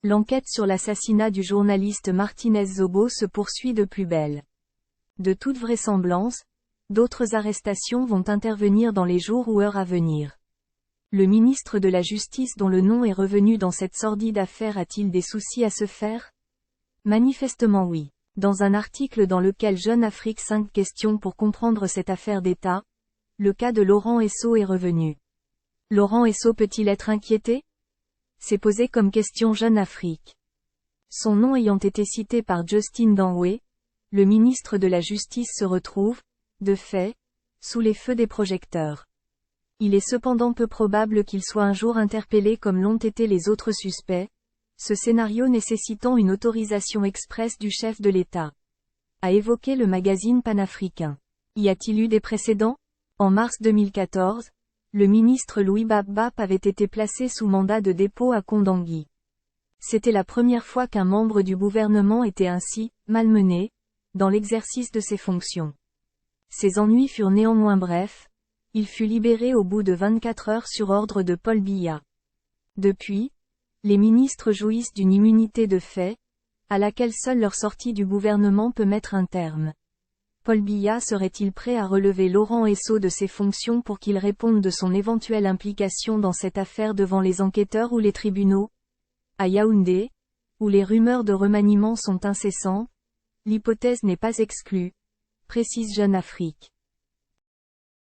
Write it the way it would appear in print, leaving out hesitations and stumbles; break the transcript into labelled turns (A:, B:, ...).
A: L'enquête sur l'assassinat du journaliste Martinez Zobo se poursuit de plus belle. De toute vraisemblance, d'autres arrestations vont intervenir dans les jours ou heures à venir. Le ministre de la Justice dont le nom est revenu dans cette sordide affaire a-t-il des soucis à se faire? Manifestement oui. Dans un article dans lequel Jeune Afrique 5 questions pour comprendre cette affaire d'État, le cas de Laurent Esso est revenu. Laurent Esso peut-il être inquiété? C'est posé comme question Jeune Afrique. Son nom ayant été cité par Justin Danwe, le ministre de la Justice se retrouve, de fait, sous les feux des projecteurs. Il est cependant peu probable qu'il soit un jour interpellé comme l'ont été les autres suspects, ce scénario nécessitant une autorisation expresse du chef de l'État. A évoqué le magazine panafricain. Y a-t-il eu des précédents? En mars 2014, le ministre Louis Babap avait été placé sous mandat de dépôt à Kondangui. C'était la première fois qu'un membre du gouvernement était ainsi, malmené, dans l'exercice de ses fonctions. Ses ennuis furent néanmoins brefs, il fut libéré au bout de 24 heures sur ordre de Paul Biya. Depuis, les ministres jouissent d'une immunité de fait, à laquelle seule leur sortie du gouvernement peut mettre un terme. Paul Biya serait-il prêt à relever Laurent Esso de ses fonctions pour qu'il réponde de son éventuelle implication dans cette affaire devant les enquêteurs ou les tribunaux? À Yaoundé, où les rumeurs de remaniement sont incessantes, l'hypothèse n'est pas exclue, précise Jeune Afrique.